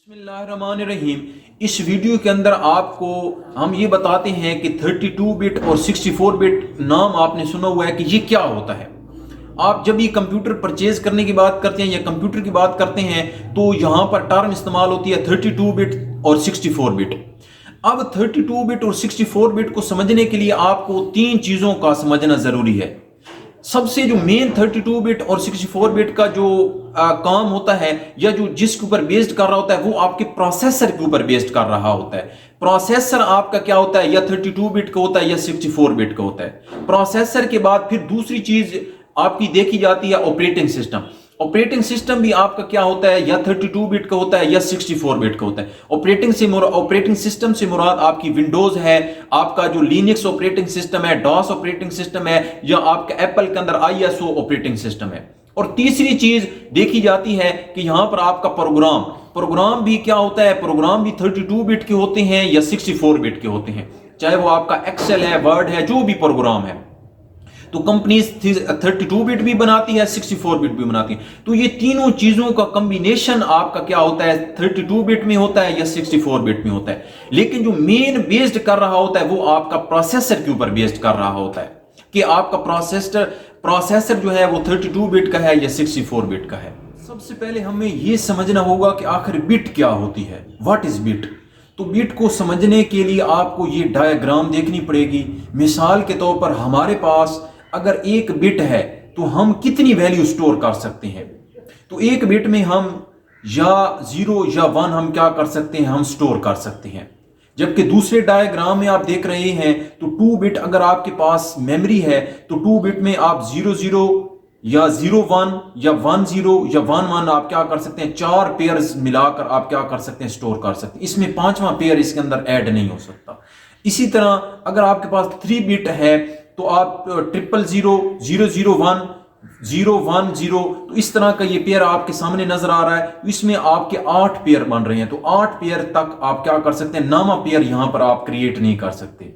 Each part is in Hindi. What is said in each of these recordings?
बिस्मिल्लाहिर्रहमानिर्रहीम। इस वीडियो के अंदर आपको हम ये बताते हैं कि 32 बिट और 64 बिट नाम आपने सुना हुआ है कि ये क्या होता है। आप जब ये कंप्यूटर परचेज करने की बात करते हैं या कंप्यूटर की बात करते हैं तो यहाँ पर टर्म इस्तेमाल होती है 32 बिट और 64 बिट। अब 32 बिट और 64 बिट को समझने के लिए आपको तीन चीज़ों का समझना ज़रूरी है। सबसे जो मेन 32 बिट और 64 बिट का जो काम होता है या जो जिसके ऊपर बेस्ड कर रहा होता है वो आपके प्रोसेसर के ऊपर बेस्ड कर रहा होता है। प्रोसेसर आपका क्या होता है, या 32 बिट का होता है या 64 बिट का होता है। प्रोसेसर के बाद फिर दूसरी चीज आपकी देखी जाती है ऑपरेटिंग सिस्टम। ऑपरेटिंग सिस्टम भी आपका क्या होता है, या 32 बिट का होता है या 64 बिट का होता है। ऑपरेटिंग सिस्टम से मुराद आपकी विंडोज है, आपका जो लिनक्स ऑपरेटिंग सिस्टम है, डॉस ऑपरेटिंग सिस्टम है, या आपका एप्पल के अंदर आईएसओ ऑपरेटिंग सिस्टम है। और तीसरी चीज देखी जाती है कि यहां पर आपका प्रोग्राम भी क्या होता है, प्रोग्राम भी 32 बिट के होते हैं या 64 बिट के होते हैं, चाहे वो आपका एक्सेल है, वर्ड है, जो भी प्रोग्राम है। तो कंपनी 32 बिट भी बनाती है, 64 बिट भी बनाती है। तो ये तीनों चीजों का कॉम्बिनेशन आपका क्या होता है, 32 बिट में होता है या 64 बिट में होता है। लेकिन जो मेन बेस्ड कर रहा होता है वो आपका प्रोसेसर के ऊपर बेस्ड कर रहा होता है कि आपका प्रोसेसर जो है वो 32 बिट का है या 64 बिट का है। सबसे पहले हमें यह समझना होगा कि आखिर बिट क्या होती है, व्हाट इज बिट। तो बिट को समझने के लिए आपको ये डायग्राम देखनी पड़ेगी। मिसाल के तौर पर हमारे पास अगर एक बिट है तो हम कितनी वैल्यू स्टोर कर सकते हैं। तो एक बिट में हम या 0 या 1 हम क्या कर सकते हैं, हम स्टोर कर सकते हैं। जबकि दूसरे डायग्राम में आप देख रहे हैं तो 2 बिट अगर आपके पास मेमोरी है तो 2 बिट में आप 00 या 01 या 10 या 11 आप क्या कर सकते हैं, 4 पेयर्स मिलाकर आप क्या कर सकते हैं, स्टोर कर सकते हैं। इसमें 5वां पेयर इसके अंदर ऐड नहीं हो सकता। इसी तरह अगर आपके पास 3 बिट है तो आप 000 001 010, तो इस तरह का ये पेयर आपके सामने नजर आ रहा है। इसमें आपके 8 पेयर बन रहे हैं, तो 8 पेयर तक आप क्या कर सकते हैं, नामा पेयर यहां पर आप क्रिएट नहीं कर सकते।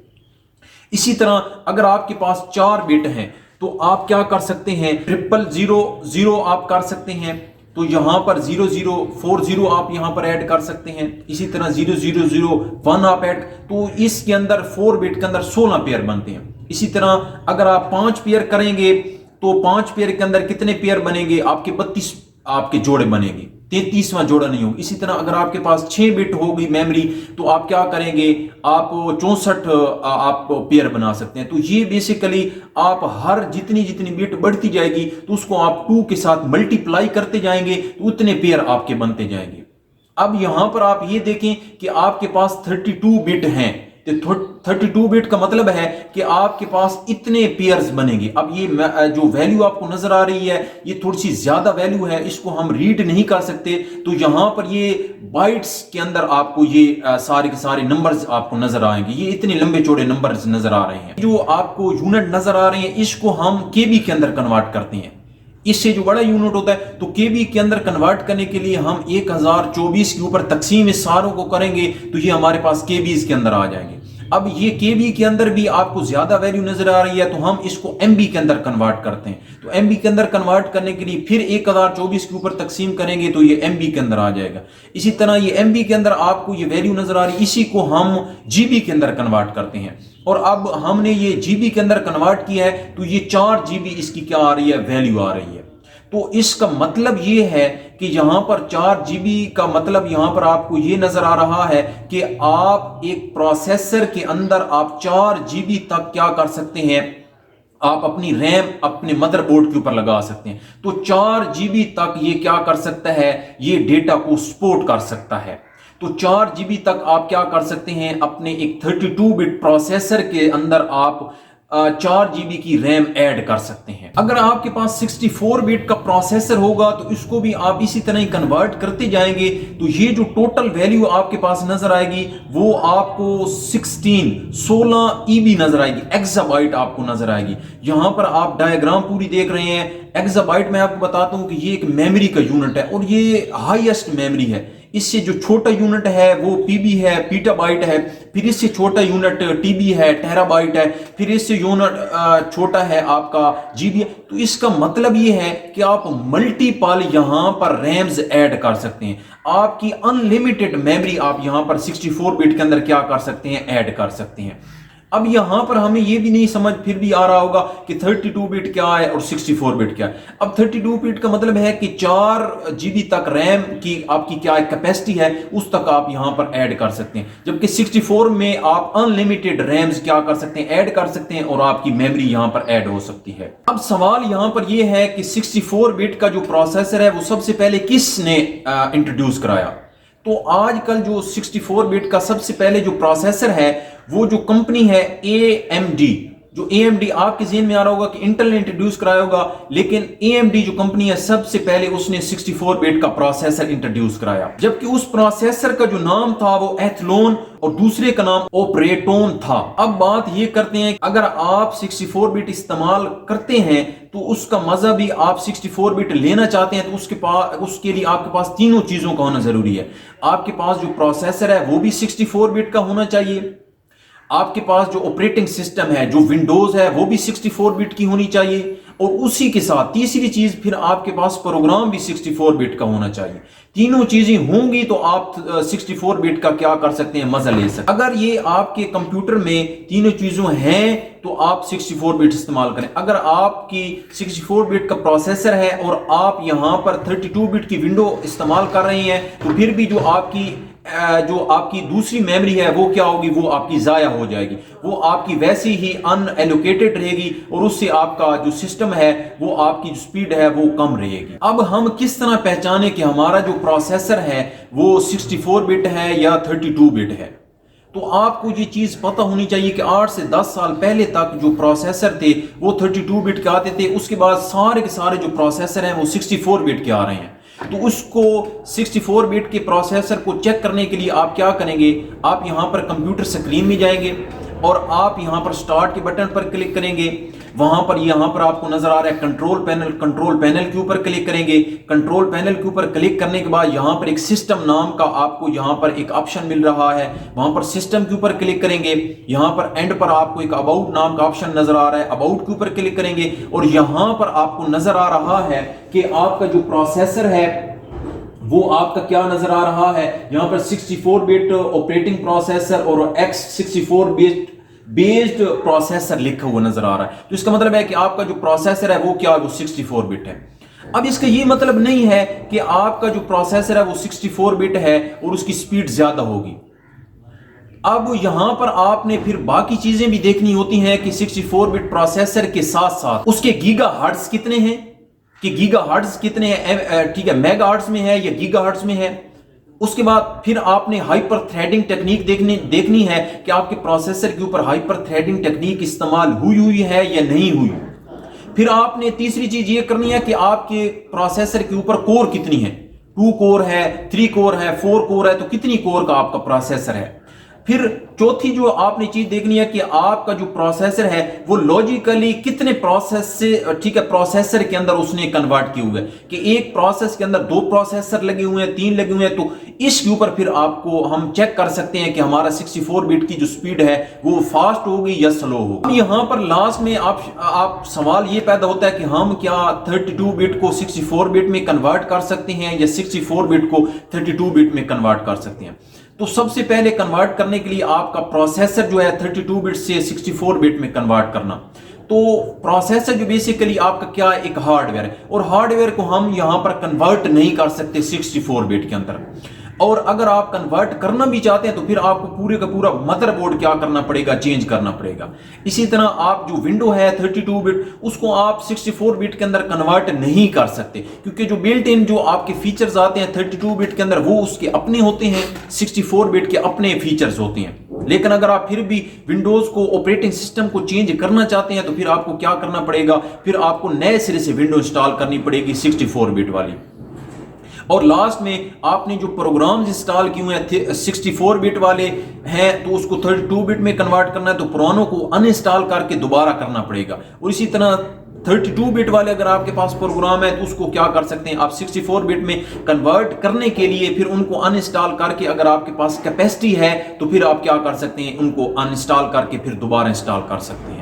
इसी तरह अगर आपके पास 4 बिट हैं तो आप क्या कर सकते हैं, 000 आप कर सकते हैं। तो यहां पर 0040 आप यहां पर ऐड कर सकते हैं। इसी तरह 0001 आप ऐड, तो इसके अंदर 4 बिट के अंदर 16 पेयर बनते हैं। इसी तरह अगर आप 5 पेयर करेंगे तो 5 पेयर के अंदर कितने पेयर बनेंगे, आपके 32 आपके जोड़े बनेंगे, 33वां जोड़ा नहीं होगा। इसी तरह अगर आपके पास 6 बिट होगी मेमोरी तो आप क्या करेंगे, आप 64 आप पेयर बना सकते हैं। तो ये बेसिकली आप हर जितनी जितनी बिट बढ़ती जाएगी तो उसको आप 2 के साथ मल्टीप्लाई करते जाएंगे तो उतने पेयर आपके बनते जाएंगे। अब यहां पर आप ये देखें कि आपके पास 32 बिट हैं, तो 32 बिट का मतलब है कि आपके पास इतने पेयर्स बनेंगे। अब ये जो वैल्यू आपको नजर आ रही है ये थोड़ी सी ज्यादा वैल्यू है, इसको हम रीड नहीं कर सकते। तो यहां पर ये बाइट्स के अंदर आपको ये सारे के सारे नंबर्स आपको नजर आएंगे। ये इतने लंबे चौड़े नंबर्स नजर आ रहे हैं। जो आपको यूनिट नजर आ रहे हैं इसको हम केबी के अंदर कन्वर्ट करते हैं। इससे जो बड़ा यूनिट होता है तो केबी के अंदर कन्वर्ट करने के लिए हम 1024 के ऊपर तकसीम इस सारों को करेंगे तो ये हमारे पास केबीज के अंदर आ जाएंगे। अब ये केबी के अंदर भी आपको ज्यादा वैल्यू नजर आ रही है तो हम इसको एमबी के अंदर कन्वर्ट करते हैं। तो एमबी के अंदर कन्वर्ट करने के लिए फिर 1024 के ऊपर तकसीम करेंगे तो ये एमबी के अंदर आ जाएगा। इसी तरह ये एमबी के अंदर आपको ये वैल्यू नजर आ रही है, इसी को हम जीबी के अंदर कन्वर्ट करते हैं। और अब हमने ये जीबी के अंदर कन्वर्ट किया है तो ये 4 जीबी इसकी क्या आ रही है, वैल्यू आ रही है। तो इसका मतलब ये है कि यहां पर 4 जीबी का मतलब यहां पर आपको ये नजर आ रहा है कि आप एक प्रोसेसर के अंदर आप 4 जीबी तक क्या कर सकते हैं, आप अपनी रैम अपने मदरबोर्ड के ऊपर लगा सकते हैं। तो 4 जीबी तक ये क्या कर सकता है, ये डेटा को सपोर्ट कर सकता है। तो 4 जीबी तक आप क्या कर सकते हैं, अपने एक 32 बिट प्रोसेसर के अंदर आप 4 जीबी की रैम ऐड कर सकते हैं। अगर आपके पास 64 बिट का प्रोसेसर होगा तो इसको भी आप इसी तरह ही कन्वर्ट करते जाएंगे तो ये जो टोटल वैल्यू आपके पास नजर आएगी वो आपको 16 ईबी नजर आएगी, एक्साबाइट आपको नजर आएगी। यहां पर आप डायग्राम पूरी देख रहे हैं। एक्साबाइट में आपको बताता हूं कि ये एक मेमोरी का यूनिट है और ये हाईएस्ट मेमोरी है। इससे जो छोटा यूनिट है वो पीबी है, पीटाबाइट है, फिर इससे छोटा यूनिट टीबी है, टेराबाइट है, फिर इससे यूनिट छोटा है आपका जीबी है। तो इसका मतलब ये है कि आप मल्टीपल यहां पर रैम्स ऐड कर सकते हैं। आपकी अनलिमिटेड मेमोरी आप यहां पर 64 बिट के अंदर क्या कर सकते हैं, ऐड कर सकते हैं। अब यहां पर हमें यह भी नहीं समझ फिर भी आ रहा होगा कि 32 बिट क्या है और 64 बिट क्या है। अब 32 बिट का मतलब है कि 4 जीबी तक रैम की आपकी क्या कैपेसिटी है, उस तक आप यहां पर ऐड कर सकते हैं, जबकि 64 में आप अनलिमिटेड रैम्स क्या कर सकते हैं, ऐड कर सकते हैं और आपकी मेमोरी यहां पर ऐड हो सकती है। अब सवाल यहां पर यह है कि 64 बिट का जो प्रोसेसर है वो सबसे पहले किसने इंट्रोड्यूस कराया। तो आजकल जो 64 बिट का सबसे पहले जो प्रोसेसर है वो जो कंपनी है AMD, जो AMD आपके ज़हन में आ रहा होगा कि इंटेल ने इंट्रोड्यूस कराया होगा, लेकिन AMD जो कंपनी है सबसे पहले उसने 64 बिट का प्रोसेसर इंट्रोड्यूस कराया, जबकि उस प्रोसेसर का जो नाम था वो एथलोन और दूसरे का नाम ऑपरेटोन था। अब बात ये करते हैं, अगर आप 64 बिट इस्तेमाल करते हैं तो उसका मजा भी आप 64 बिट लेना चाहते हैं तो उसके लिए आपके पास तीनों चीजों का होना जरूरी है। आपके पास जो प्रोसेसर है वो भी 64 बिट का होना चाहिए, आपके पास जो ऑपरेटिंग सिस्टम है जो विंडोज है वो भी 64 बिट की होनी चाहिए, और उसी के साथ तीसरी चीज फिर आपके पास प्रोग्राम भी 64 बिट का होना चाहिए। तीनों चीजें होंगी तो आप 64 बिट का क्या कर सकते हैं, मजा ले सकते हैं। अगर ये आपके कंप्यूटर में तीनों चीजों हैं तो आप 64 बिट इस्तेमाल करें। अगर आपकी 64 बिट का प्रोसेसर है और आप यहां पर 32 बिट की विंडो इस्तेमाल कर रहे हैं तो फिर भी जो आपकी दूसरी मेमोरी है वो क्या होगी, वो आपकी जाया हो जाएगी, वो आपकी वैसी ही अनएलोकेटेड रहेगी और उससे आपका जो सिस्टम है वो आपकी जो स्पीड है वो कम रहेगी। अब हम किस तरह पहचाने कि हमारा जो प्रोसेसर है वो 64 बिट है या 32 बिट है। तो आपको ये चीज पता होनी चाहिए कि 8 से 10 साल पहले तक जो प्रोसेसर थे वो 32 बिट के आते थे, उसके बाद सारे के सारे जो प्रोसेसर हैं वो 64 बिट के आ रहे हैं। तो उसको 64 बिट के प्रोसेसर को चेक करने के लिए आप क्या करेंगे, आप यहां पर कंप्यूटर स्क्रीन में जाएंगे और आप यहां पर स्टार्ट के बटन पर क्लिक करेंगे। यहां पर आपको नजर आ रहा है कंट्रोल पैनल के ऊपर क्लिक करेंगे। कंट्रोल पैनल के ऊपर क्लिक करने के बाद यहां पर एक सिस्टम नाम का आपको यहां पर एक ऑप्शन मिल रहा है, वहां पर सिस्टम के ऊपर क्लिक करेंगे। यहां पर एंड पर आपको एक अबाउट नाम का ऑप्शन नजर आ रहा है, अबाउट के ऊपर क्लिक करेंगे और यहां पर आपको नजर आ रहा है कि आपका जो प्रोसेसर है वो आपका क्या नजर आ रहा है, यहां पर 64 बिट ऑपरेटिंग प्रोसेसर और x64 बिट बेस्ड प्रोसेसर लिखा हुआ नजर आ रहा है। तो इसका मतलब है कि आपका जो प्रोसेसर है वो क्या है, वो 64 बिट है। अब इसका ये मतलब नहीं है कि आपका जो प्रोसेसर है वो 64 बिट है और उसकी स्पीड ज्यादा होगी। अब यहां पर आपने फिर बाकी चीजें भी देखनी होती हैं कि 64 बिट प्रोसेसर के साथ साथ उसके गीगाहर्ट्ज कितने हैं, कि गीगाहर्ट्ज कितने हैं, ठीक है, मेगाहर्ट्ज में है या गीगाहर्ट्ज में है। उसके बाद फिर आपने हाइपर थ्रेडिंग टेक्निक देखनी है कि आपके प्रोसेसर के ऊपर हाइपर थ्रेडिंग टेक्निक इस्तेमाल हुई है या नहीं हुई। फिर आपने तीसरी चीज ये करनी है कि आपके प्रोसेसर के ऊपर कोर कितनी है, 2 कोर है, 3 कोर है, 4 कोर है, तो कितनी कोर का आपका प्रोसेसर है। फिर चौथी जो आपने चीज देखनी है कि आपका जो प्रोसेसर है वो लॉजिकली कितने प्रोसेस से, ठीक है, प्रोसेसर के अंदर उसने कन्वर्ट किए हुए कि एक प्रोसेस के अंदर 2 प्रोसेसर लगे हुए हैं, 3 लगे हुए हैं। तो इसके ऊपर फिर आपको हम चेक कर सकते हैं कि हमारा 64 बिट की जो स्पीड है वो फास्ट होगी या स्लो होगी। यहां पर लास्ट में आप सवाल ये पैदा होता है कि हम क्या 32 बिट को 64 बिट में कन्वर्ट कर सकते हैं या 64 बिट को 32 बिट में कन्वर्ट कर सकते हैं। तो सबसे पहले कन्वर्ट करने के लिए आपका प्रोसेसर जो है 32 बिट से 64 बिट में कन्वर्ट करना। तो प्रोसेसर जो बेसिकली आपका क्या एक हार्डवेयर है और हार्डवेयर को हम यहां पर कन्वर्ट नहीं कर सकते 64 बिट के अंदर। और अगर आप कन्वर्ट करना भी चाहते हैं तो फिर आपको पूरे का पूरा मदरबोर्ड क्या करना पड़ेगा, चेंज करना पड़ेगा। इसी तरह आप जो विंडो है 32 बिट उसको आप 64 बिट के अंदर कन्वर्ट नहीं कर सकते, क्योंकि जो बिल्ट इन जो आपके फीचर्स आते हैं 32 बिट के अंदर वो उसके अपने होते हैं, 64 बिट के अपने फीचर्स होते हैं। लेकिन अगर आप फिर भी विंडोज को, ऑपरेटिंग सिस्टम को चेंज करना चाहते हैं तो फिर आपको क्या करना पड़ेगा, फिर आपको नए सिरे से विंडो इंस्टॉल करनी पड़ेगी 64 बिट वाली। और लास्ट में आपने जो प्रोग्राम्स इंस्टॉल किए हुए हैं 64 बिट वाले हैं तो उसको 32 बिट में कन्वर्ट करना है तो पुरानों को अनइंस्टॉल करके दोबारा करना पड़ेगा। और इसी तरह 32 बिट वाले अगर आपके पास प्रोग्राम है तो उसको क्या कर सकते हैं आप 64 बिट में कन्वर्ट करने के लिए फिर उनको अनइंस्टॉल करके, अगर आपके पास कैपेसिटी है तो फिर आप क्या कर सकते हैं, उनको अनइंस्टॉल करके फिर दोबारा इंस्टॉल कर सकते हैं।